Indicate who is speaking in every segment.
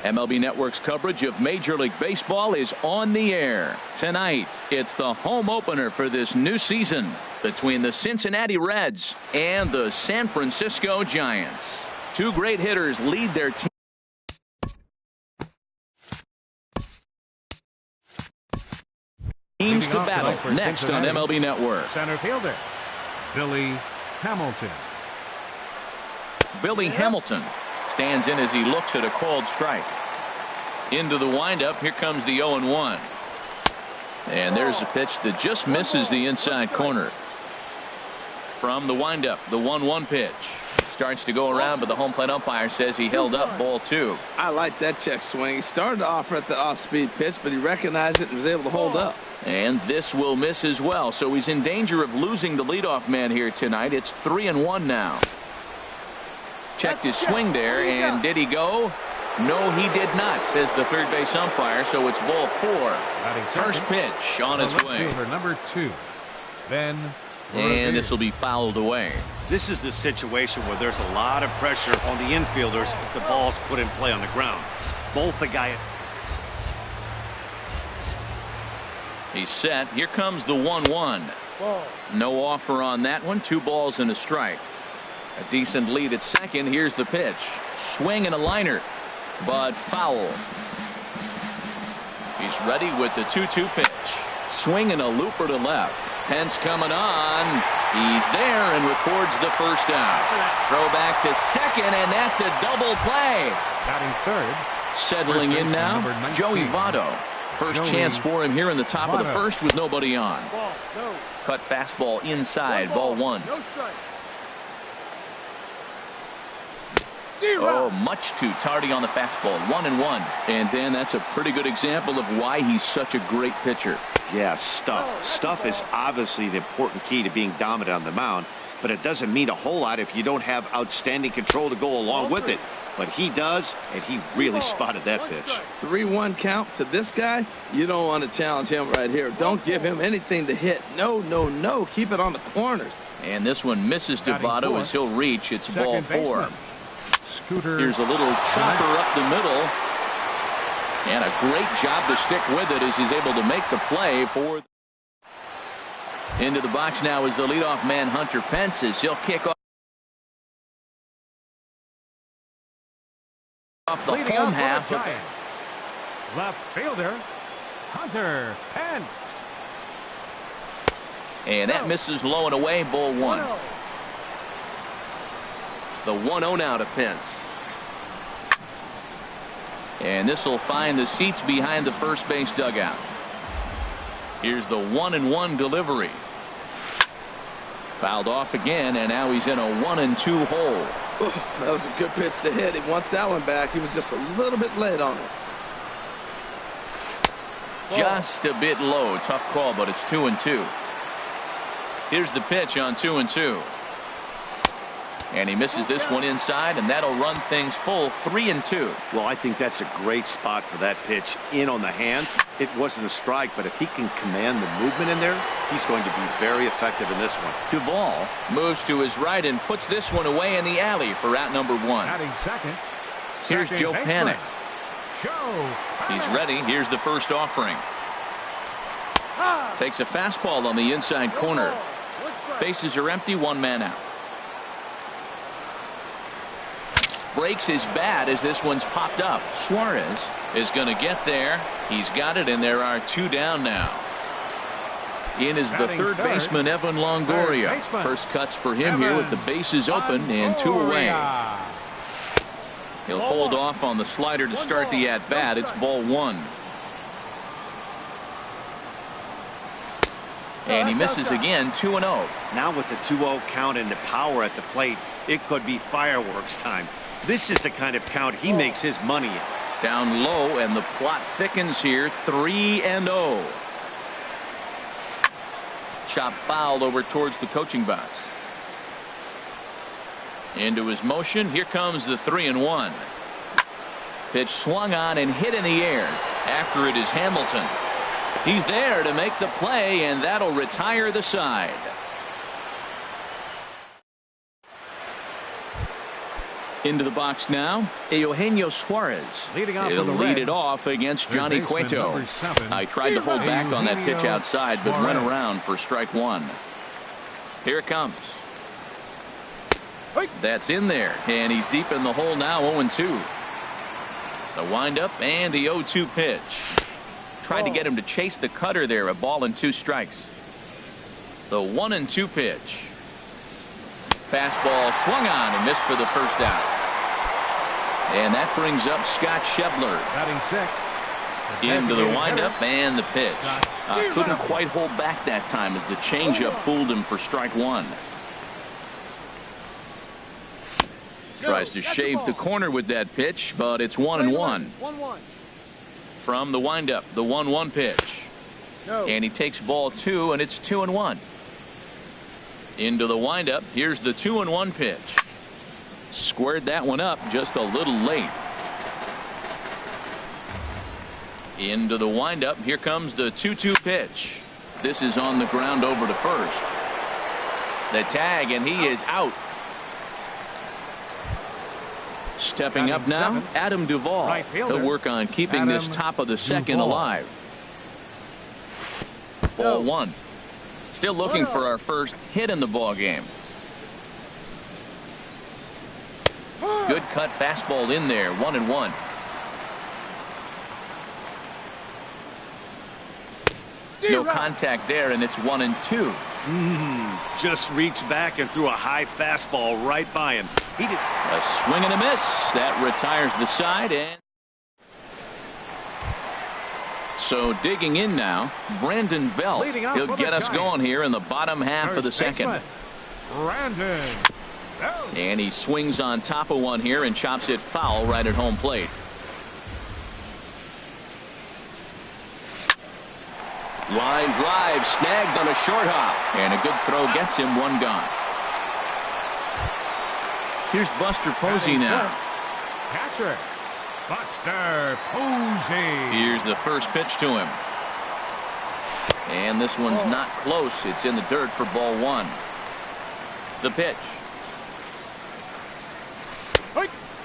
Speaker 1: MLB Network's coverage of Major League Baseball is on the air. Tonight, it's the home opener for this new season between the Cincinnati Reds and the San Francisco Giants. Two great hitters lead their teams to battle next on MLB Network.
Speaker 2: Center fielder, Billy Hamilton.
Speaker 1: Billy Hamilton stands in as he looks at a called strike. Into the windup. Here comes the 0-1. And there's a pitch that just misses the inside corner. From the windup, the 1-1 pitch. Starts to go around, but the home plate umpire says he held up ball 2.
Speaker 3: I like that check swing. He started off at the off-speed pitch, but he recognized it and was able to hold up.
Speaker 1: And this will miss as well, so he's in danger of losing the leadoff man here tonight. It's 3-1 now. Checked his swing there, and did he go? No, he did not, says the third base umpire, so it's ball 4. First pitch on its way.
Speaker 2: Number 2. Then
Speaker 1: and this will be fouled away.
Speaker 4: This is the situation where there's a lot of pressure on the infielders if the ball's put in play on the ground. Both the guy.
Speaker 1: He's set. Here comes the 1-1. No offer on that one. 2 balls and a strike. A decent lead at second. Here's the pitch. Swing and a liner, but foul. He's ready with the 2-2 pitch. Swing and a looper to left. Pence coming on. He's there and records the first out. Throw back to second, and that's a double play.
Speaker 2: Batting third.
Speaker 1: Settling in now, Joey Votto. First chance for him here in the top of the first with nobody on. Cut fastball inside, ball 1. Oh, much too tardy on the fastball. 1-1. And then that's a pretty good example of why he's such a great pitcher.
Speaker 4: Yeah, stuff. Stuff is obviously the important key to being dominant on the mound, but it doesn't mean a whole lot if you don't have outstanding control to go along with it. But he does, and he really spotted that pitch.
Speaker 3: 3-1 count to this guy. You don't want to challenge him right here. Don't give him anything to hit. No, no, no. Keep it on the corners.
Speaker 1: And this one misses to Votto as he'll reach. It's ball 4. Here's a little chopper up the middle. And a great job to stick with it as he's able to make the play for. Into the box now is the leadoff man, Hunter Pence, as he'll kick off the home half.
Speaker 2: Left fielder, Hunter Pence.
Speaker 1: And that misses low and away, ball 1. The 1-0 now to Pence. And this will find the seats behind the first base dugout. Here's the 1-1 delivery. Fouled off again, and now he's in a 1-2 hole.
Speaker 3: Oh, that was a good pitch to hit. He wants that one back. He was just a little bit late on it.
Speaker 1: Just a bit low. Tough call, but it's 2-2. Here's the pitch on 2-2. And he misses this one inside, and that'll run things full 3-2.
Speaker 4: Well, I think that's a great spot for that pitch in on the hands. It wasn't a strike, but if he can command the movement in there, he's going to be very effective in this one.
Speaker 1: Duvall moves to his right and puts this one away in the alley for out number 1.
Speaker 2: Second.
Speaker 1: Here's Joe Panik. He's ready. Here's the first offering. Takes a fastball on the inside corner. Bases are empty, 1 man out. Breaks his bat as this one's popped up. Suarez is going to get there. He's got it, and there are 2 down now. In is the third baseman, Evan Longoria. First cuts for him here with the bases open and 2 away. He'll hold off on the slider to start the at-bat. It's ball 1. And he misses again, 2-0.
Speaker 4: Now with the 2-0 count and the power at the plate, it could be fireworks time. This is the kind of count he makes his money in.
Speaker 1: Down low, and the plot thickens here, 3-0. Chop fouled over towards the coaching box. Into his motion. Here comes the 3-1. Pitch swung on and hit in the air. After it is Hamilton. He's there to make the play, and that'll retire the side. Into the box now, Eugenio Suarez.
Speaker 2: Leading off
Speaker 1: He'll
Speaker 2: for the
Speaker 1: lead
Speaker 2: Reds,
Speaker 1: it off against Johnny
Speaker 2: baseman
Speaker 1: Cueto.
Speaker 2: number 7,
Speaker 1: I tried to hold back on that pitch
Speaker 2: Eugenio
Speaker 1: outside, but went
Speaker 2: Suarez.
Speaker 1: around for strike one. Here it comes. That's in there, and he's deep in the hole now, 0-2. The windup and the 0-2 pitch. Tried to get him to chase the cutter there, a ball and 2 strikes. The 1-2 pitch. Fastball swung on and missed for the first out. And that brings up Scott Schebler.
Speaker 2: Batting sixth.
Speaker 1: Into the windup and the pitch. Couldn't quite hold back that time as the changeup fooled him for strike one. Tries to shave the corner with that pitch, but it's 1-1. From the windup, the 1-1 pitch. And he takes ball 2, and it's 2-1. Into the windup, here's the 2-1 pitch. Squared that one up just a little late. Into the windup, here comes the 2-2 pitch. This is on the ground over to first. The tag, and he is out. Stepping up now, Adam Duvall.
Speaker 2: Right fielder.
Speaker 1: He'll work on keeping this top of the second alive. Ball 1. Still looking for our first hit in the ball game. Good cut fastball in there, 1-1. No contact there, and it's 1-2.
Speaker 4: Just reached back and threw a high fastball right by him. He did.
Speaker 1: A swing and a miss. That retires the side. And so digging in now, Brandon Belt. He'll get us going here in the bottom half of the second.
Speaker 2: Brandon Belt.
Speaker 1: And he swings on top of one here and chops it foul right at home plate. Line drive snagged on a short hop, and a good throw gets him one gone. Here's Buster Posey now.
Speaker 2: Catcher Buster Posey.
Speaker 1: Here's the first pitch to him. And this one's not close. It's in the dirt for ball 1. The pitch.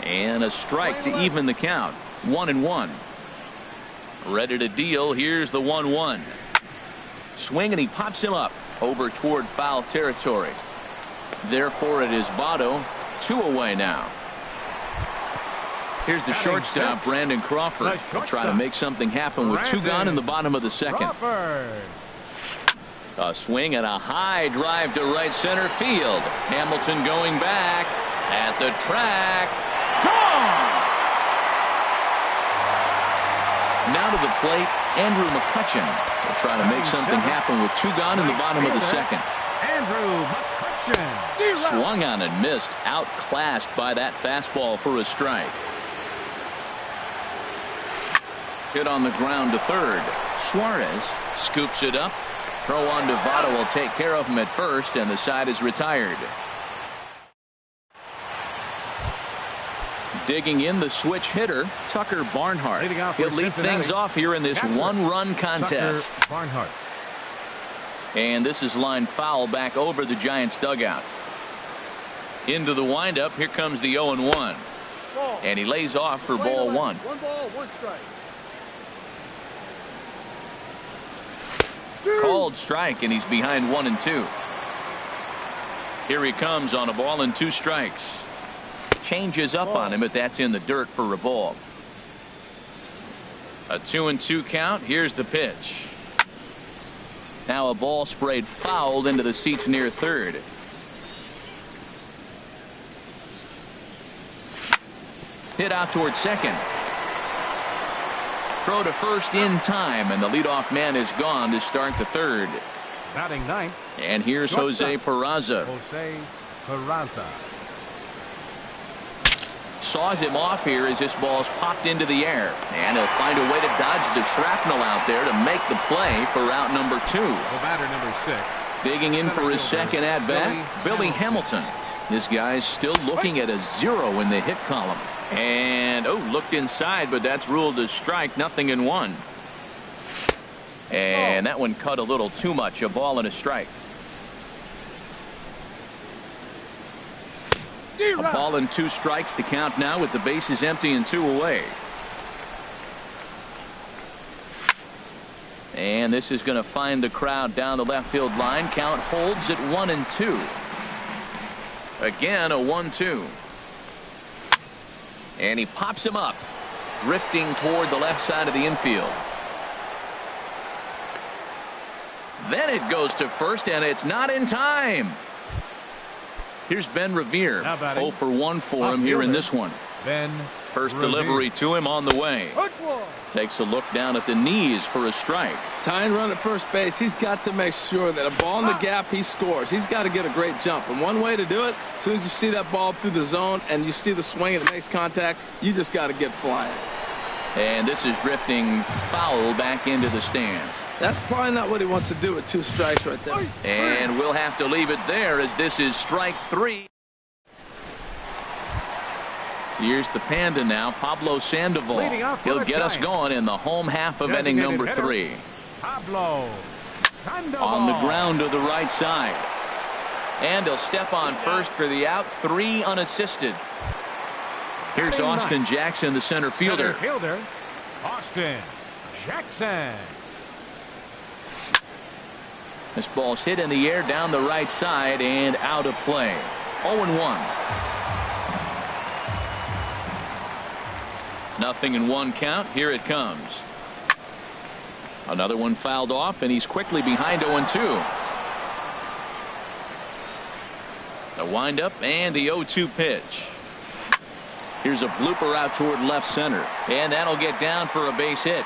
Speaker 1: And a strike to even the count. 1-1. Ready to deal. Here's the 1-1. Swing, and he pops him up over toward foul territory. Therefore, it is Votto. 2 away now. Here's the shortstop, Brandon Crawford. He'll try to make something happen with 2 gone in the bottom of the second. A swing and a high drive to right center field. Hamilton going back at the track. Gone! Now to the plate, Andrew McCutchen will try to make something happen with 2 gone in the bottom of the second.
Speaker 2: Andrew McCutchen.
Speaker 1: Swung on and missed, outclassed by that fastball for a strike. Hit on the ground to third. Suarez scoops it up. Throw on to Votto will take care of him at first, and the side is retired. Digging in, the switch hitter, Tucker Barnhart. He'll lead things off here in this one-run contest.
Speaker 2: Tucker Barnhart.
Speaker 1: And this is lined foul back over the Giants dugout. Into the windup, here comes the 0-1. And he lays off for ball 1.
Speaker 5: 1 ball, 1 strike.
Speaker 1: Called strike, and he's behind 1-2. Here he comes on a ball and 2 strikes. Changes up on him, but that's in the dirt for a ball. A 2-2 count. Here's the pitch. Now a ball sprayed fouled into the seats near third. Hit out toward second. Throw to first in time, and the leadoff man is gone to start the third.
Speaker 2: Batting ninth.
Speaker 1: And here's Jose Peraza.
Speaker 2: Jose Peraza.
Speaker 1: Saws him off here as this ball's popped into the air. And he'll find a way to dodge the shrapnel out there to make the play for out number 2.
Speaker 2: The batter, number 6.
Speaker 1: Digging in for his second at-bat, Billy Hamilton. This guy's still looking at a 0 in the hit column. And, looked inside, but that's ruled as strike, 0-1. And that one cut a little too much, a ball and a strike. A ball and 2 strikes, the count now with the bases empty and 2 away. And this is going to find the crowd down the left field line. Count holds at 1-2. Again, a 1-2. And he pops him up, drifting toward the left side of the infield. Then it goes to first, and it's not in time. Here's Ben Revere. 0 for 1 for him here in this one.
Speaker 2: Ben
Speaker 1: First
Speaker 2: Revere.
Speaker 1: delivery to him on the way. Takes a look down at the knees for a strike.
Speaker 3: Tying run at first base, he's got to make sure that a ball in the gap, he scores. He's got to get a great jump. And one way to do it, as soon as you see that ball through the zone and you see the swing and it makes contact, you just got to get flying.
Speaker 1: And this is drifting foul back into the stands.
Speaker 3: That's probably not what he wants to do with 2 strikes right there.
Speaker 1: And we'll have to leave it there as this is strike 3. Here's the Panda now, Pablo Sandoval.
Speaker 2: Leading off for
Speaker 1: He'll
Speaker 2: the
Speaker 1: get us
Speaker 2: Giants.
Speaker 1: going in the home half of inning
Speaker 2: Designated
Speaker 1: number
Speaker 2: hitter,
Speaker 1: 3.
Speaker 2: Pablo Sandoval.
Speaker 1: On the ground to the right side. And he'll step on first for the out, 3 unassisted. Here's
Speaker 2: Batting
Speaker 1: Austin
Speaker 2: ninth.
Speaker 1: Jackson, the center fielder.
Speaker 2: Center fielder, Austin Jackson.
Speaker 1: This ball's hit in the air down the right side and out of play. 0-1. 0-1 count. Here it comes. Another one fouled off, and he's quickly behind 0-2. The windup and the 0-2 pitch. Here's a blooper out toward left center, and that'll get down for a base hit.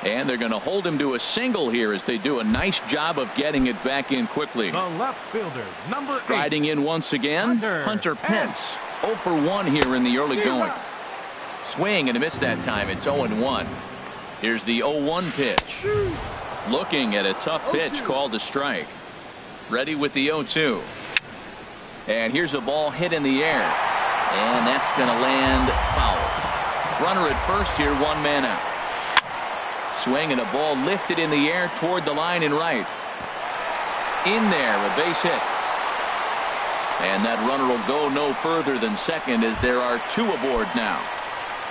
Speaker 1: And they're going to hold him to a single here as they do a nice job of getting it back in quickly.
Speaker 2: The left fielder, number 8.
Speaker 1: Riding in once again, Hunter Pence. 0 for 1 here in the early going. Swing and a miss that time. It's 0-1. Here's the 0-1 pitch. Looking at a tough pitch called a strike. Ready with the 0-2. And here's a ball hit in the air. And that's going to land foul. Runner at first here, 1 man out. Swing and a ball lifted in the air toward the line and right. In there, a base hit. And that runner will go no further than second as there are 2 aboard now.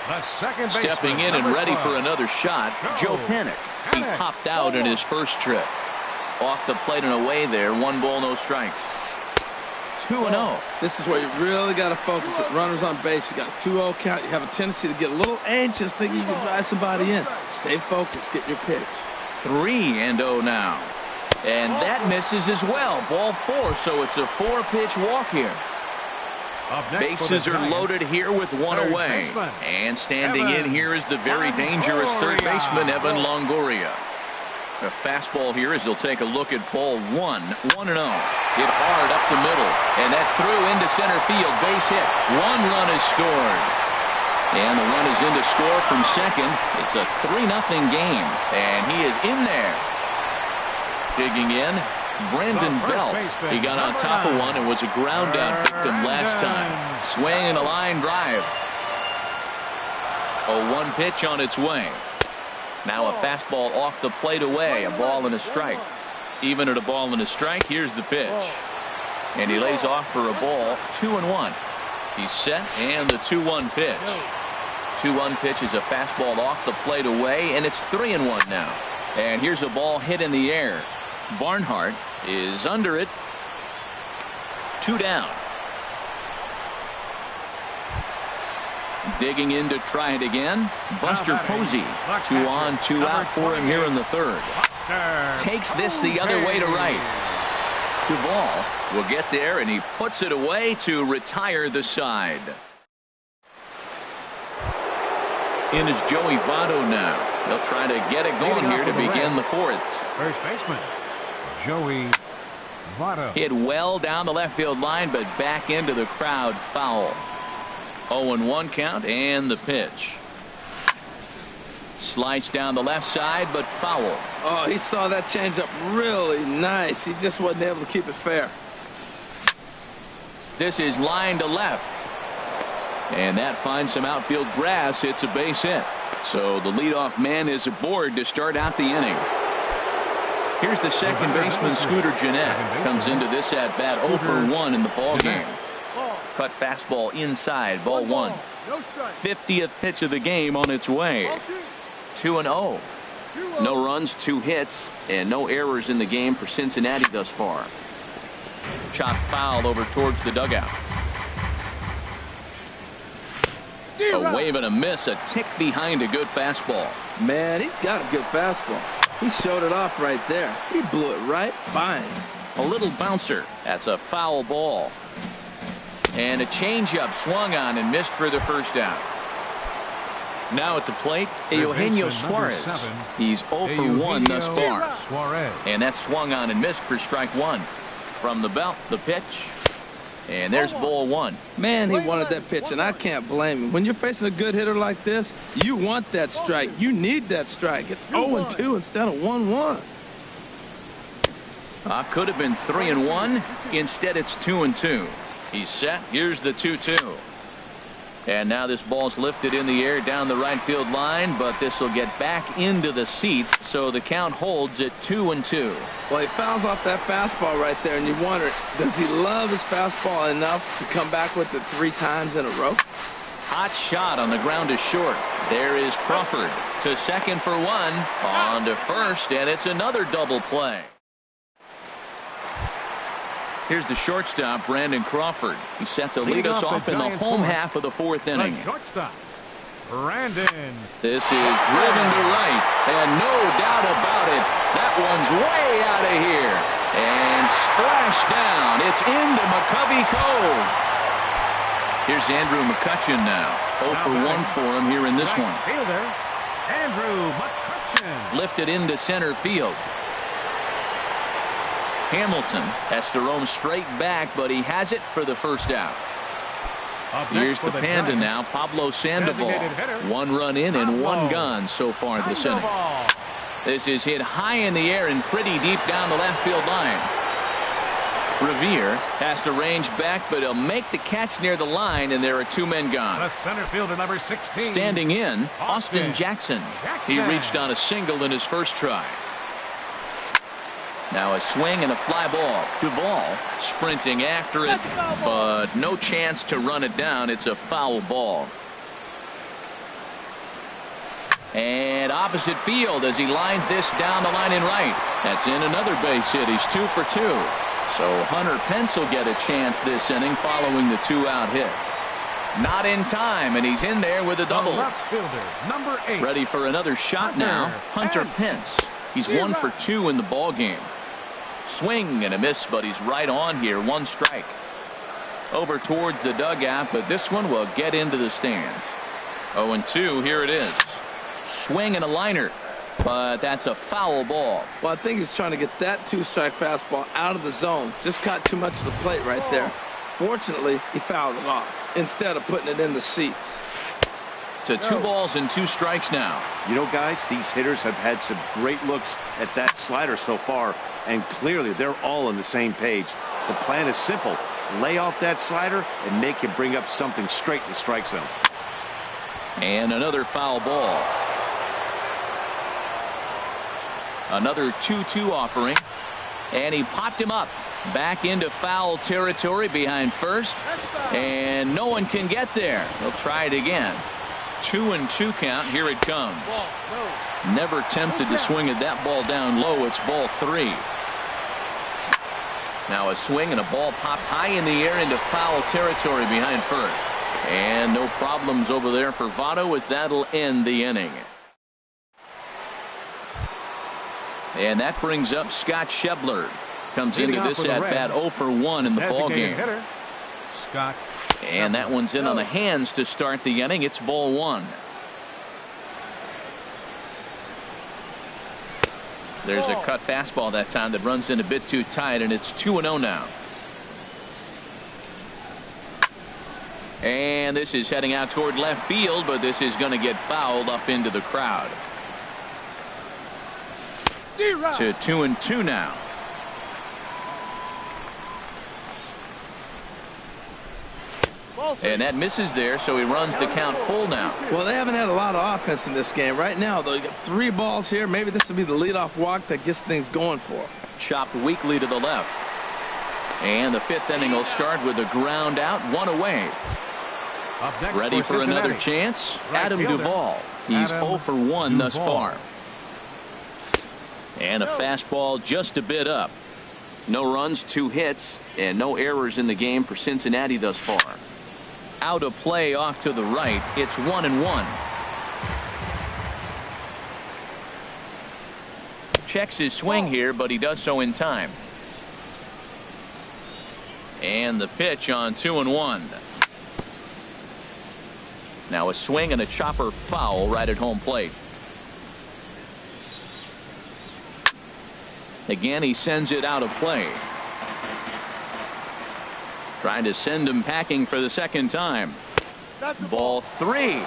Speaker 2: The second baseman,
Speaker 1: Stepping in and
Speaker 2: number
Speaker 1: ready
Speaker 2: 12.
Speaker 1: for another shot, Joe Panik. He popped out in his first trip. Off the plate and away there, 1 ball, no strikes. 2-0.
Speaker 3: This is where you really got to focus with runners on base. You got a 2-0 count. You have a tendency to get a little anxious thinking you can drive somebody in. Stay focused. Get your pitch.
Speaker 1: 3-0 now. And that misses as well. Ball 4, so it's a 4-pitch walk here.
Speaker 2: Up next for
Speaker 1: Bases
Speaker 2: the
Speaker 1: are
Speaker 2: Giants,
Speaker 1: loaded here with 1
Speaker 2: third
Speaker 1: away.
Speaker 2: baseman,
Speaker 1: And standing in
Speaker 2: Evan
Speaker 1: here is the very dangerous third
Speaker 2: Longoria.
Speaker 1: baseman, Evan Longoria. A fastball here as he'll take a look at ball 1. 1-0. Hit hard up the middle. And that's through into center field. Base hit. 1 run is scored. And the run is in to score from second. It's a 3-0 game. And he is in there. Digging in, Brandon
Speaker 2: The first
Speaker 1: Belt.
Speaker 2: baseman,
Speaker 1: He got on
Speaker 2: number
Speaker 1: top of
Speaker 2: 9.
Speaker 1: one and was a ground out victim last time. Swing and a line drive. A 1 pitch on its way. Now a fastball off the plate away. A ball and a strike. Even at a ball and a strike, here's the pitch. And he lays off for a ball. 2-1. He's set, and the 2-1 pitch. 2-1 pitch is a fastball off the plate away, and it's 3-1 now. And here's a ball hit in the air. Barnhart is under it. 2 down. Digging in to try it again. Buster Posey. 2 on, 2 out for him here in the third. Takes this the other way to right. Duvall will get there, and he puts it away to retire the side. In is Joey Votto now. They'll try to get it going here to begin the 4th.
Speaker 2: First baseman, Joey Votto.
Speaker 1: Hit well down the left field line, but back into the crowd, foul. 0-1 count, and the pitch. Slice down the left side, but foul.
Speaker 3: Oh, he saw that changeup really nice. He just wasn't able to keep it fair.
Speaker 1: This is line to left. And that finds some outfield grass. It's a base hit. So the leadoff man is aboard to start out the inning. Here's the second baseman, Scooter Gennett. Comes into this at bat 0 for 1 in the ball game. Cut fastball inside, ball 1. 50th pitch of the game on its way. 2-0. No runs, 2 hits, and no errors in the game for Cincinnati thus far. Shot foul over towards the dugout. A wave and a miss, a tick behind a good fastball.
Speaker 3: Man, he's got a good fastball. He showed it off right there. He blew it right by him.
Speaker 1: A little bouncer. That's a foul ball. And a changeup swung on and missed for the first out. Now at the plate, Eugenio Suarez. He's 0 for 1 thus far. And that swung on and missed for strike 1. From the belt, the pitch. And there's ball 1.
Speaker 3: Man, he wanted that pitch, and I can't blame him. When you're facing a good hitter like this, you want that strike. You need that strike. It's 0-2 instead of 1-1.
Speaker 1: Could have been 3-1. Instead, it's 2-2. He's set. Here's the 2-2. And now this ball's lifted in the air down the right field line, but this will get back into the seats, so the count holds at 2-2.
Speaker 3: Well, he fouls off that fastball right there, and you wonder, does he love his fastball enough to come back with it 3 times in a row?
Speaker 1: Hot shot on the ground is short. There is Crawford to second for 1, on to first, and it's another double play. Here's the shortstop, Brandon Crawford. He set to lead us off in the home half of the 4th inning.
Speaker 2: Shortstop, Brandon.
Speaker 1: This is driven to right, and no doubt about it, that one's way out of here. And splash down. It's into McCovey Cove. Here's Andrew McCutchen now. 0 for 1 for him here in this one.
Speaker 2: Fielder, Andrew McCutchen.
Speaker 1: Lifted into center field. Hamilton has to roam straight back, but he has it for the first out. Here's the Panda now, Pablo Sandoval. 1 run in and 1 gone so far this inning. This is hit high in the air and pretty deep down the left field line. Revere has to range back, but he'll make the catch near the line, and there are 2 men gone.
Speaker 2: The center fielder, number 16.
Speaker 1: Standing in, Austin Jackson. He reached on a single in his first try. Now a swing and a fly ball. Duvall sprinting after it, but no chance to run it down. It's a foul ball. And opposite field as he lines this down the line in right. That's in another base hit. He's 2 for 2. So Hunter Pence will get a chance this inning following the 2-out hit. Not in time, and he's in there with a double.
Speaker 2: Left fielder, number 8.
Speaker 1: Ready for another shot now. Hunter Pence. He's 1 for 2 in the ball game. Swing and a miss, but he's right on here. 1 strike. Over towards the dugout, but this one will get into the stands. 0-2, here it is. Swing and a liner, but that's a foul ball.
Speaker 3: Well, I think he's trying to get that 2-strike fastball out of the zone. Just caught too much of the plate right there. Fortunately, he fouled it off instead of putting it in the seats.
Speaker 1: To 2 balls and 2 strikes now.
Speaker 4: You know, guys, these hitters have had some great looks at that slider so far, and clearly they're all on the same page. The plan is simple. Lay off that slider and make him bring up something straight in the strike zone.
Speaker 1: And another foul ball. Another 2-2 offering. And he popped him up. Back into foul territory behind first. And no one can get there. They'll try it again. 2-2 count. Here it comes. Never tempted to swing at that ball down low. It's ball 3. Now a swing and a ball popped high in the air into foul territory behind first. And no problems over there for Votto as that'll end the inning. And that brings up Scott Schebler. Comes into this at bat 0 for 1 in the ball game.
Speaker 2: Scott.
Speaker 1: And that one's in on the hands to start the inning. It's ball 1. There's a cut fastball that time that runs in a bit too tight, and it's 2-0 now. And this is heading out toward left field, but this is going to get fouled up into the crowd. To 2-2 now. And that misses there, so he runs the count full now.
Speaker 3: Well, they haven't had a lot of offense in this game. Right now, though, you got 3 balls here. Maybe this will be the leadoff walk that gets things going for him.
Speaker 1: Chopped weakly to the left. And the 5th inning will start with a ground out, 1 away. Ready for another chance? Adam Duvall. He's 0 for 1 thus far. And a fastball just a bit up. No runs, 2 hits, and no errors in the game for Cincinnati thus far. Out of play off to the right. It's 1-1. Checks his swing here, but he does so in time. And the pitch on 2-1. Now a swing and a chopper foul right at home plate. Again, he sends it out of play. Trying to send him packing for the second time. Ball 3.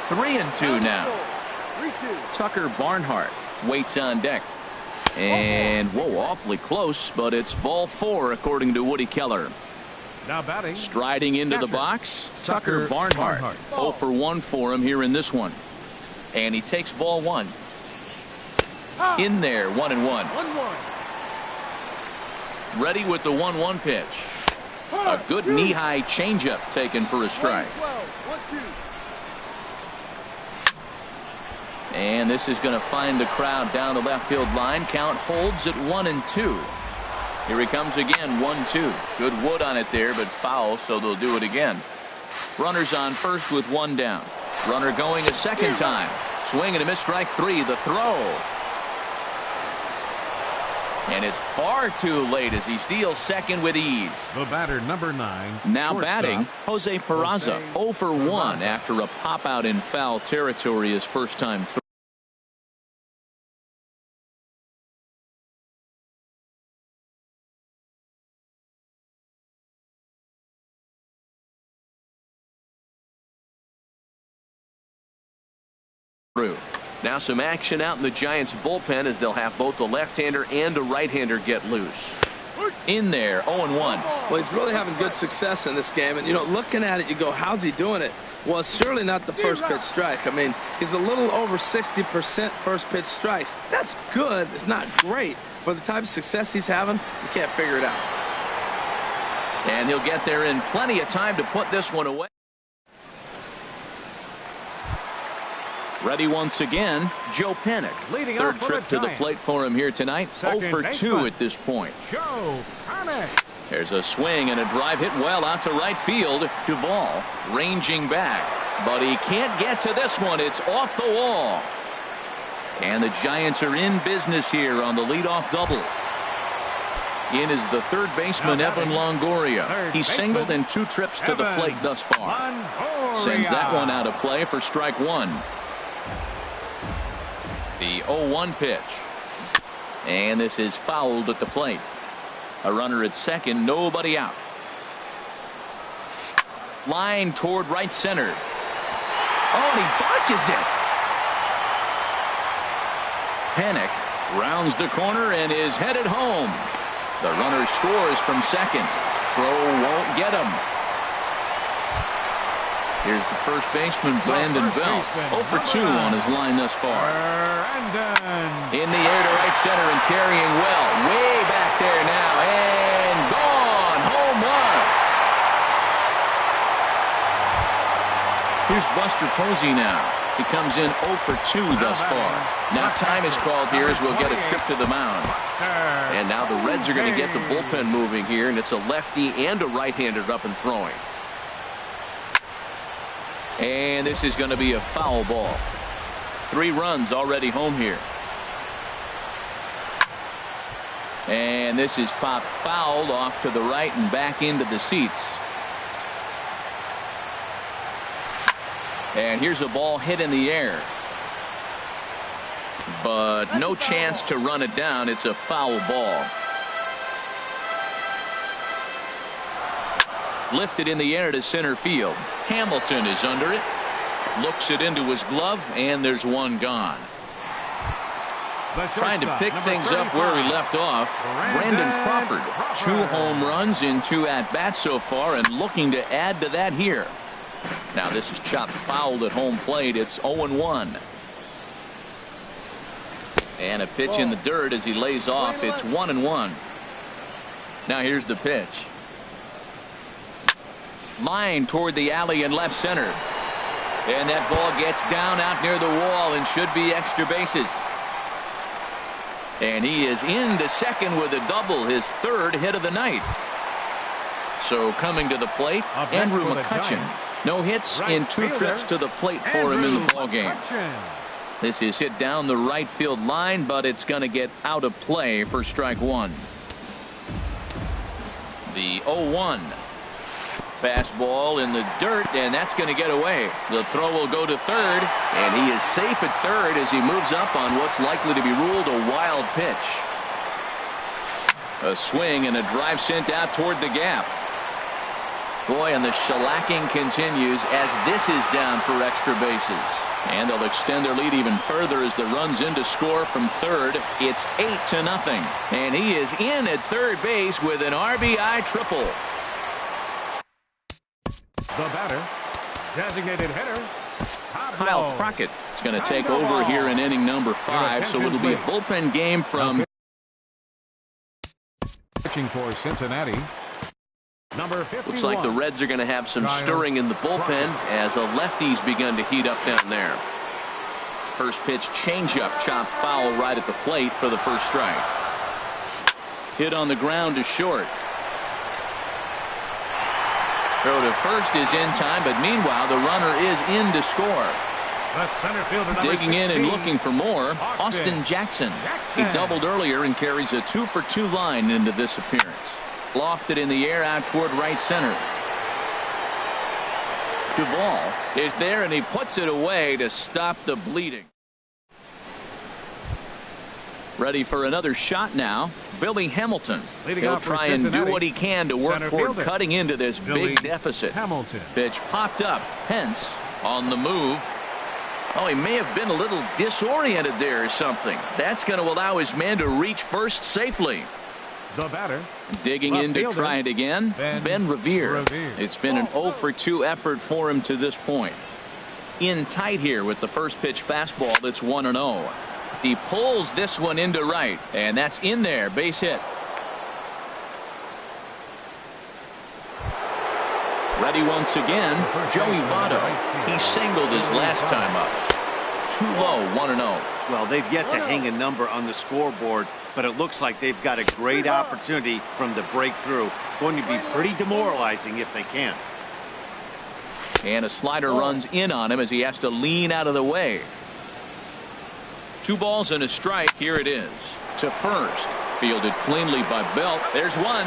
Speaker 1: 3-2 now. Tucker Barnhart waits on deck. And, whoa, awfully close, but it's ball 4 according to Woody Keller.
Speaker 2: Now batting.
Speaker 1: Striding into the box, Tucker Barnhart. 0 for 1 for him here in this one. And he takes ball 1. In there, 1-1. Ready with the 1-1 pitch. A good knee-high changeup taken for a strike. And this is going to find the crowd down the left field line. Count holds at 1-2. Here he comes again, 1-2. Good wood on it there, but foul, so they'll do it again. Runners on first with 1 down. Runner going a second time. Swing and a miss, strike 3. The throw. And it's far too late as he steals second with ease.
Speaker 2: The batter, number 9.
Speaker 1: Now batting, Jose Peraza, 0 for 1 after a pop out in foul territory his first time through. Now some action out in the Giants bullpen as they'll have both the left-hander and a right-hander get loose. In there, 0-1.
Speaker 3: Well, he's really having good success in this game. And, you know, looking at it, you go, how's he doing it? Well, it's surely not the first pitch strike. I mean, he's a little over 60% first pitch strikes. That's good. It's not great. For the type of success he's having, you can't figure it out.
Speaker 1: And he'll get there in plenty of time to put this one away. Ready once again, Joe Panik.
Speaker 2: Leading
Speaker 1: Third trip to the plate for him here tonight. 0 for 2 at this point.
Speaker 2: Joe Panik.
Speaker 1: There's a swing and a drive hit well out to right field. Duvall ranging back, but he can't get to this one. It's off the wall. And the Giants are in business here on the leadoff double. In is the third baseman, Evan Longoria. He's singled in 2 trips to the plate thus far. Sends that one out of play for strike 1. The 0-1 pitch. And this is fouled at the plate. A runner at second, nobody out. Line toward right center. Oh, and he botches it. Panik rounds the corner and is headed home. The runner scores from second. Throw won't get him. Here's the first baseman, Brandon Bell. 0 for 2 on his line thus far. In the air to right center and carrying well. Way back there now. And gone. Home run. Here's Buster Posey now. He comes in 0 for 2 thus far. Now time is called here as we'll get a trip to the mound. And now the Reds are going to get the bullpen moving here, and it's a lefty and a right-hander up and throwing. And this is going to be a foul ball. 3 runs already home here. And this is popped fouled off to the right and back into the seats. And here's a ball hit in the air. But no chance to run it down. It's a foul ball. Lifted in the air to center field. Hamilton is under it. Looks it into his glove, and there's one gone. Trying to pick things up where we left off. Brandon Crawford, 2 home runs in 2 at-bats so far, and looking to add to that here. Now this is chopped foul at home plate. It's 0-1. And a pitch in the dirt as he lays off. It's 1-1. Now here's the pitch. Line toward the alley in left center. And that ball gets down out near the wall and should be extra bases. And he is into second with a double, his 3rd hit of the night. So coming to the plate, Andrew McCutchen. No hits in 2 trips to the plate for him in the ballgame. This is hit down the right field line, but it's going to get out of play for strike 1. The 0-1. Fastball in the dirt, and that's going to get away. The throw will go to third, and he is safe at third as he moves up on what's likely to be ruled a wild pitch. A swing and a drive sent out toward the gap. Boy, and the shellacking continues as this is down for extra bases. And they'll extend their lead even further as the run's in to score from third. It's 8-0. And he is in at third base with an RBI triple.
Speaker 2: The batter, designated hitter,
Speaker 1: Kyle Crockett is going to take over here in inning number 5, so it'll be a bullpen game from.
Speaker 2: Pitching for Cincinnati, number 51.
Speaker 1: Looks like the Reds are going to have some stirring in the bullpen as the lefties begun to heat up down there. First pitch changeup, chopped foul right at the plate for the first strike. Hit on the ground to short. Throw to first is in time, but meanwhile the runner is in to score. Digging in and looking for more, Austin Jackson. He doubled earlier and carries a 2-for-2 line into this appearance. Lofted in the air out toward right center. Duvall is there and he puts it away to stop the bleeding. Ready for another shot now. Billy Hamilton. He'll try and do what he can to work toward cutting into this big deficit. Pitch popped up. Pence on the move. Oh, he may have been a little disoriented there or something. That's going to allow his man to reach first safely.
Speaker 2: The batter.
Speaker 1: Digging in to try it again. Ben Revere. It's been an 0-for-2 effort for him to this point. In tight here with the first pitch fastball. That's 1-0. He pulls this one into right, and that's in there. Base hit. Ready once again. Joey Votto. He singled his last time up. Too low, 1-0.
Speaker 4: Well, they've yet to hang a number on the scoreboard, but it looks like they've got a great opportunity from the breakthrough. Going to be pretty demoralizing if they can't.
Speaker 1: And a slider runs in on him as he has to lean out of the way. 2 balls and a strike. Here it is. To first. Fielded cleanly by Belt. There's one.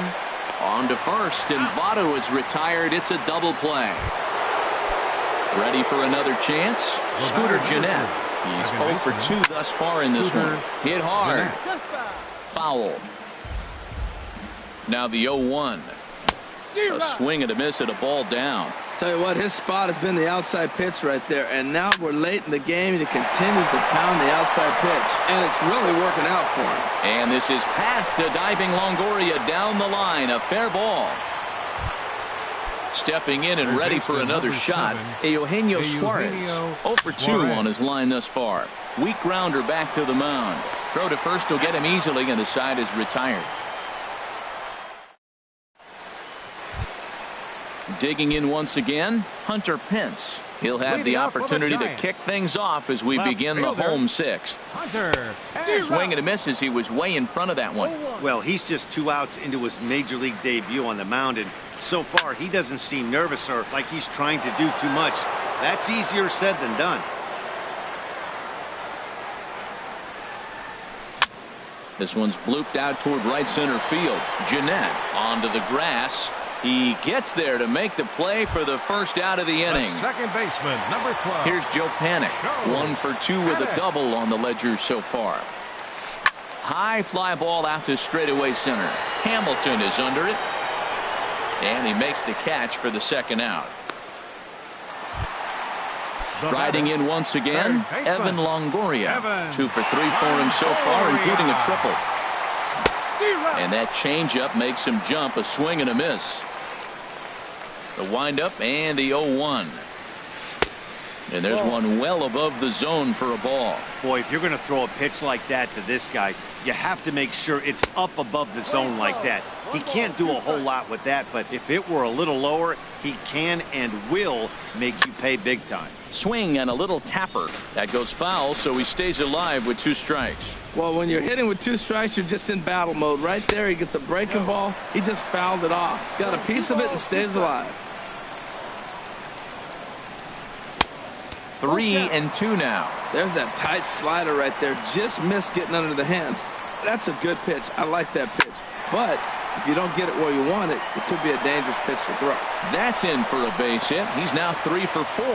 Speaker 1: On to first, and Votto is retired. It's a double play. Ready for another chance? Scooter Gennett. He's 0-for-2 thus far in this one. Hit hard. Foul. Now the 0-1. A swing and a miss at a ball down.
Speaker 3: Tell you what, his spot has been the outside pitch right there, and now we're late in the game and he continues to pound the outside pitch, and it's really working out for him.
Speaker 1: And this is past a diving Longoria down the line. A fair ball. Stepping in and ready for another shot, Eugenio Suarez. 0-for-2 on his line thus far. Weak grounder back to the mound. Throw to first will get him easily, and the side is retired. Digging in once again, Hunter Pence. He'll have the opportunity to kick things off as we begin the home 6th. Swing and a miss as he was way in front of that one.
Speaker 4: Well, he's just 2 outs into his major league debut on the mound, and so far he doesn't seem nervous or like he's trying to do too much. That's easier said than done.
Speaker 1: This one's blooped out toward right center field. Gennett onto the grass. He gets there to make the play for the first out of the inning.
Speaker 2: Second baseman, number 12.
Speaker 1: Here's Joe Panik. 1-for-2 with a double on the ledger so far. High fly ball out to straightaway center. Hamilton is under it. And he makes the catch for the second out. Riding in once again, Evan Longoria. 2 for 3 for him so far, including a triple. And that changeup makes him jump, a swing and a miss. The windup and the 0-1. And there's one well above the zone for a ball.
Speaker 4: Boy, if you're going to throw a pitch like that to this guy, you have to make sure it's up above the zone like that. He can't do a whole lot with that, but if it were a little lower, he can and will make you pay big time.
Speaker 1: Swing and a little tapper. That goes foul, so he stays alive with 2 strikes.
Speaker 3: Well, when you're hitting with 2 strikes, you're just in battle mode. Right there, he gets a breaking ball. He just fouled it off. Got a piece of it and stays alive.
Speaker 1: 3-2 now.
Speaker 3: There's that tight slider right there. Just missed getting under the hands. That's a good pitch. I like that pitch. But if you don't get it where you want it, it could be a dangerous pitch to throw.
Speaker 1: That's in for a base hit. He's now 3 for 4.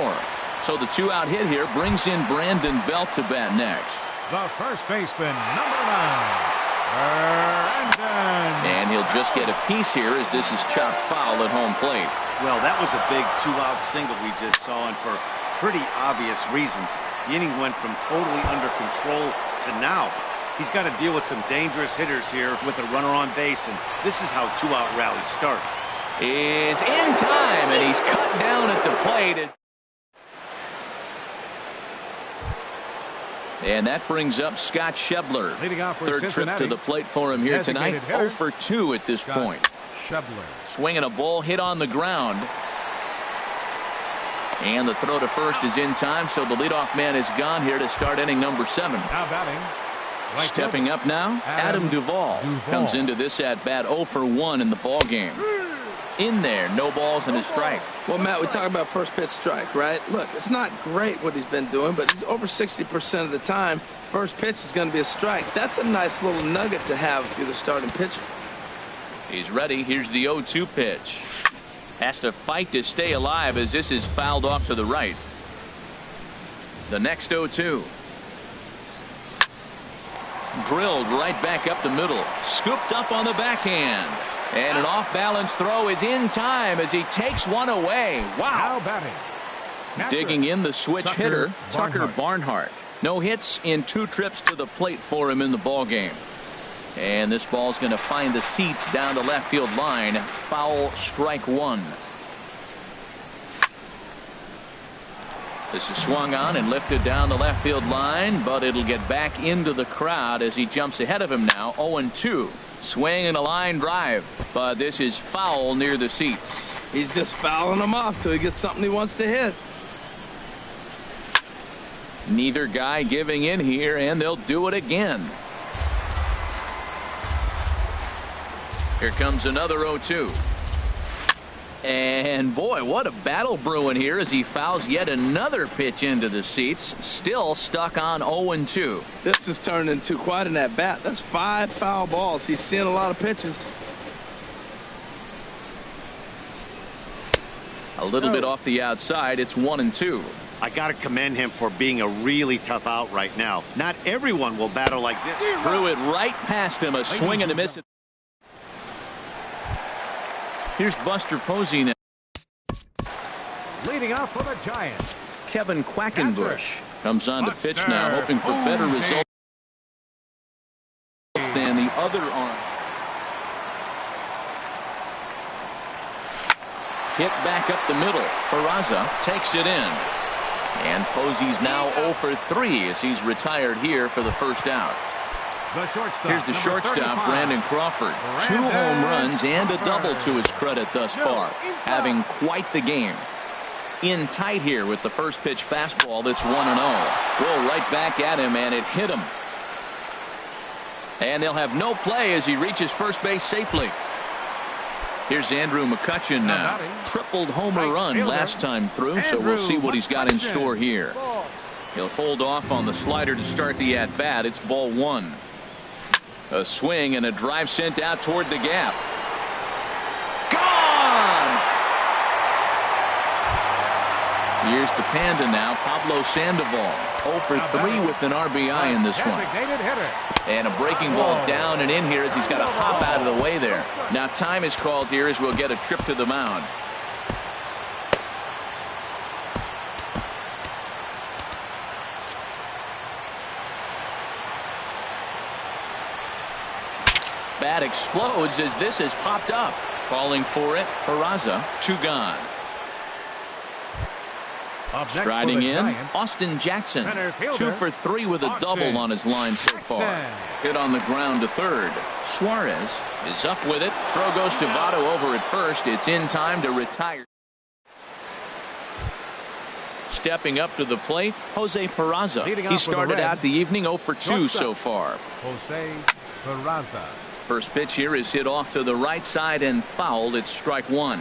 Speaker 1: So the 2-out hit here brings in Brandon Belt to bat next.
Speaker 2: The first baseman, number 9, Brandon.
Speaker 1: And he'll just get a piece here as this is chopped foul at home plate.
Speaker 4: Well, that was a big 2-out single we just saw, and for pretty obvious reasons. The inning went from totally under control to now. He's got to deal with some dangerous hitters here with a runner on base, and this is how 2-out rallies start.
Speaker 1: Is in time, and he's cut down at the plate. And that brings up Scott Schebler. Third trip to the plate for him here tonight. 0 for 2 at this point.
Speaker 2: Schebler.
Speaker 1: Swinging a ball hit on the ground. And the throw to first is in time, so the leadoff man is gone here to start inning number 7.
Speaker 2: Now batting. Right
Speaker 1: Stepping up now, Adam Duvall comes into this at bat 0 for 1 in the ball game. In there, no balls and a strike.
Speaker 3: Well, Matt, we talk about first pitch strike, right? Look, it's not great what he's been doing, but he's over 60% of the time. First pitch is going to be a strike. That's a nice little nugget to have if you're the starting pitcher.
Speaker 1: He's ready. Here's the 0-2 pitch. Has to fight to stay alive as this is fouled off to the right. The next 0-2. Drilled right back up the middle. Scooped up on the backhand. And an off-balance throw is in time as he takes one away. Wow.
Speaker 2: Now batting.
Speaker 1: Digging in the switch hitter, Tucker Barnhart. No hits in 2 trips to the plate for him in the ball game. And this ball's going to find the seats down the left field line. Foul, strike 1. This is swung on and lifted down the left field line, but it'll get back into the crowd as he jumps ahead of him now. 0-2. Swing and a line drive, but this is foul near the seats.
Speaker 3: He's just fouling them off till he gets something he wants to hit.
Speaker 1: Neither guy giving in here, and they'll do it again. Here comes another 0-2. And boy, what a battle brewing here as he fouls yet another pitch into the seats. Still stuck on 0-2.
Speaker 3: This has turned into quite an at-bat. That's 5 foul balls. He's seeing a lot of pitches.
Speaker 1: A little bit off the outside. It's 1-2.
Speaker 4: I got to commend him for being a really tough out right now. Not everyone will battle like this.
Speaker 1: Threw it right past him. A swing and a miss. Here's Buster Posey now.
Speaker 2: Leading off for the Giants.
Speaker 1: Kevin Quackenbush comes on to pitch now, hoping for better results than the other arm. Hit back up the middle. Peraza takes it in. And Posey's now 0 for 3 as he's retired here for the first out. Here's the shortstop, Brandon Crawford. 2 home runs and a double to his credit thus far. Having quite the game. In tight here with the first pitch fastball that's 1-0. Roll right back at him, and it hit him. And they'll have no play as he reaches first base safely. Here's Andrew McCutchen now. Tripled homer run last time through, so we'll see what he's got in store here. He'll hold off on the slider to start the at-bat. It's ball 1. A swing and a drive sent out toward the gap. Gone! Here's the Panda now, Pablo Sandoval. 0 for 3 with an RBI in this one. And a breaking ball down and in here as he's got to hop out of the way there. Now time is called here as we'll get a trip to the mound. bat explodes as this has popped up. Calling for it, Peraza, 2 gone.
Speaker 2: Up next
Speaker 1: Striding
Speaker 2: for the
Speaker 1: in,
Speaker 2: Giants,
Speaker 1: Austin Jackson,
Speaker 2: center fielder,
Speaker 1: 2 for 3 with a
Speaker 2: Austin
Speaker 1: double on his line so far.
Speaker 2: Jackson.
Speaker 1: Hit on the ground to third. Suarez is up with it. Throw goes to Votto over at first. It's in time to retire. Stepping up to the plate, Jose Peraza.
Speaker 2: Leading
Speaker 1: He
Speaker 2: off with
Speaker 1: started
Speaker 2: the
Speaker 1: out the evening 0 for 2
Speaker 2: Shortstop.
Speaker 1: so far.
Speaker 2: Jose Peraza.
Speaker 1: First pitch here is hit off to the right side and fouled. It's strike 1.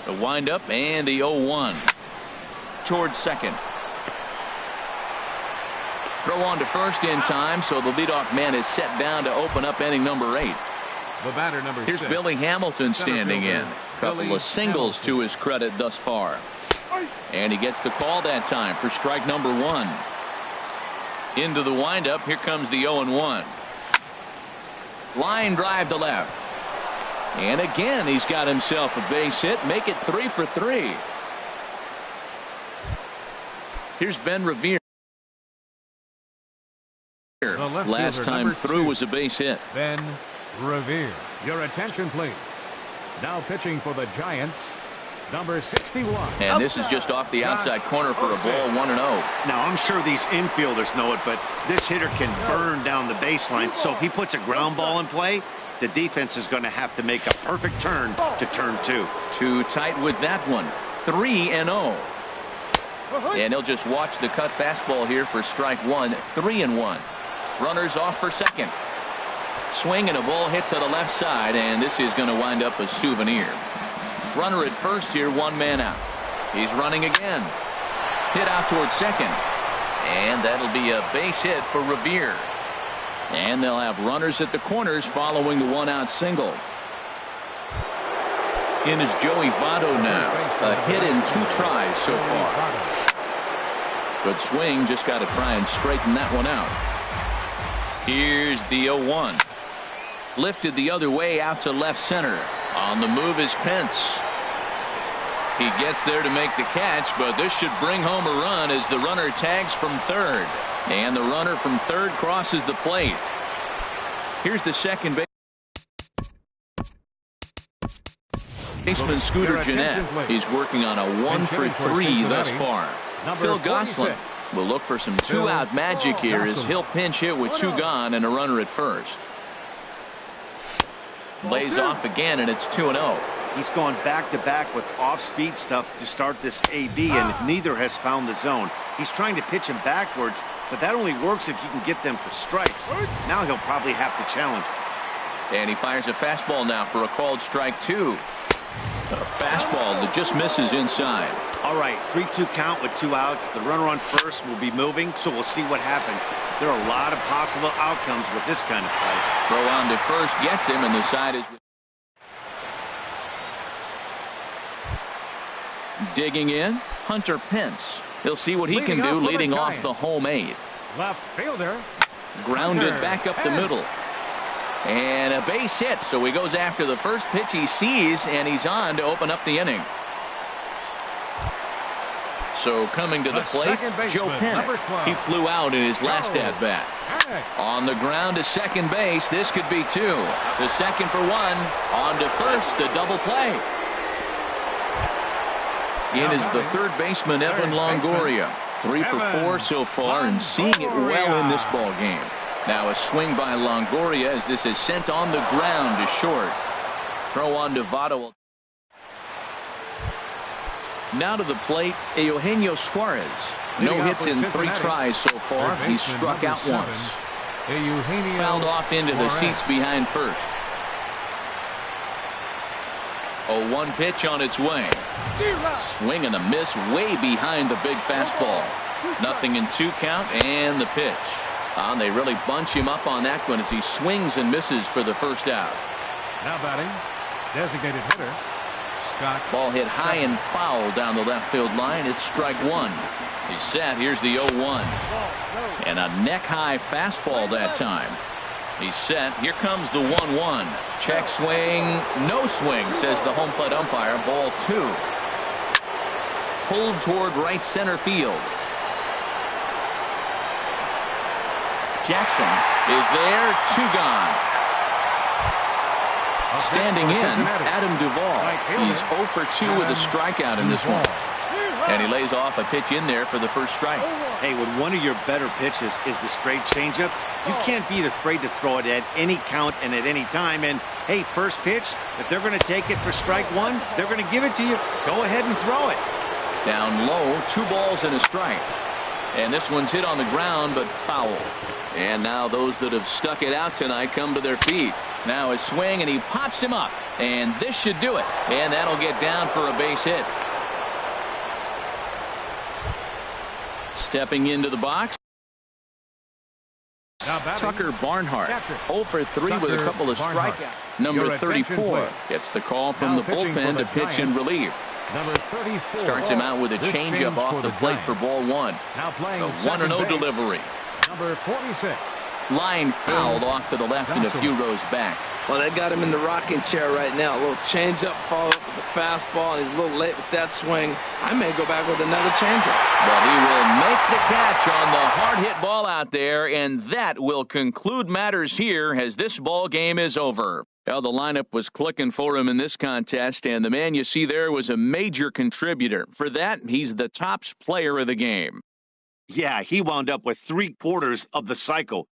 Speaker 1: The windup and the 0-1. Towards second. Throw on to first in time, so the leadoff man is set down to open up inning number 8.
Speaker 2: The batter number
Speaker 1: Here's
Speaker 2: 6.
Speaker 1: Billy Hamilton standing in. Couple
Speaker 2: Billy
Speaker 1: of singles
Speaker 2: Hamilton.
Speaker 1: to his credit thus far. And he gets the call that time for strike number 1. Into the windup. Here comes the 0-1. Line drive to left. And again, he's got himself a base hit. Make it 3 for 3. Here's Ben Revere.
Speaker 2: left
Speaker 1: Last
Speaker 2: fielder,
Speaker 1: time
Speaker 2: number
Speaker 1: through
Speaker 2: 2.
Speaker 1: was a base hit.
Speaker 2: Ben Revere. Your attention, please. Now pitching for the Giants, number 61.
Speaker 1: And this is just off the outside corner for a ball, 1-0.
Speaker 4: Now, I'm sure these infielders know it, but this hitter can burn down the baseline. So if he puts a ground ball in play, the defense is going to have to make a perfect turn to turn 2.
Speaker 1: Too tight with that one. 3-0. And he'll just watch the cut fastball here for strike 1. 3-1. Runners off for second. Swing and a ball hit to the left side, and this is going to wind up a souvenir. Runner at first here, 1 man out. He's running again. Hit out towards second. And that'll be a base hit for Revere. And they'll have runners at the corners following the 1-out single. In is Joey Votto now. A hit in 2 tries so far. Good swing. Just got to try and straighten that one out. Here's the 0-1. Lifted the other way out to left center. On the move is Pence. He gets there to make the catch, but this should bring home a run as the runner tags from third. And the runner from third crosses the plate. Here's the second baseman, Scooter Gennett. He's working on a 1 for 3 thus far. Phil Gosselin will look for some 2-out magic here as he'll pinch hit with 2 gone and a runner at first. Lays off again, and it's 2-0.
Speaker 4: He's gone back-to-back with off-speed stuff to start this AB, and neither has found the zone. He's trying to pitch him backwards, but that only works if you can get them for strikes. Now he'll probably have to challenge.
Speaker 1: And he fires a fastball now for a called strike 2. A fastball that just misses inside.
Speaker 4: All right, 3-2 count with 2 outs. The runner on first will be moving, so we'll see what happens. There are a lot of possible outcomes with this kind of play.
Speaker 1: Throw on to first gets him, and the side is digging in. Hunter Pence. He'll see what he can do leading off the home 8.
Speaker 2: Left fielder.
Speaker 1: Grounded
Speaker 2: Hunter
Speaker 1: back up the
Speaker 2: Pence.
Speaker 1: middle. And a base hit, so he goes after the first pitch he sees, and he's on to open up the inning. So coming to the plate, Joe Pennick. He flew out in his last at-bat. On the ground to second base. This could be 2. To second for 1. On to first, a double play. In is the third baseman, Evan Longoria. 3 for 4 so far, and seeing it well in this ball game. Now a swing by Longoria as this is sent on the ground to short. Throw on to Votto. Now to the plate, Eugenio Suarez. No hits in 3 tries so far. He struck out once. Fouled off into the seats behind first. 0-1 pitch on its way. Swing and a miss way behind the big fastball. 0-2 count and the pitch. They really bunch him up on that one as he swings and misses for the first out.
Speaker 2: Now batting, designated hitter, Scott.
Speaker 1: Ball hit high and foul down the left field line. It's strike 1. He's set. Here's the 0-1. And a neck-high fastball that time. He's set. Here comes the 1-1. Check swing. No swing, says the home plate umpire. Ball 2. Pulled toward right center field. Jackson is there. 2 gone. Standing in, Adam Duvall. He's 0 for 2 with a strikeout in this one. And he lays off a pitch in there for the first strike.
Speaker 4: Hey, when one of your better pitches is the straight changeup, you can't be afraid to throw it at any count and at any time. And, hey, first pitch, if they're going to take it for strike one, they're going to give it to you. Go ahead and throw it.
Speaker 1: Down low, 2 balls and a strike. And this one's hit on the ground, but foul. And now those that have stuck it out tonight come to their feet. Now his swing, and he pops him up. And this should do it. And that'll get down for a base hit. Stepping into the box, Tucker Barnhart, 0 for 3 with a couple of strikeouts. Number 34 gets the call from the bullpen to pitch in relief.
Speaker 2: Number 34
Speaker 1: starts him out with a changeup off the plate for ball 1.
Speaker 2: Now playing
Speaker 1: a 1-0 delivery.
Speaker 2: Number 46.
Speaker 1: Line fouled off to the left and a few rows back.
Speaker 3: Well, they got him in the rocking chair right now. A little changeup, followed up with the fastball, and he's a little late with that swing. I may go back with another changeup.
Speaker 1: But he will make the catch on the hard-hit ball out there, and that will conclude matters here as this ball game is over. Well, the lineup was clicking for him in this contest, and the man you see there was a major contributor. For that, he's the top player of the game.
Speaker 4: Yeah, he wound up with 3/4 of the cycle.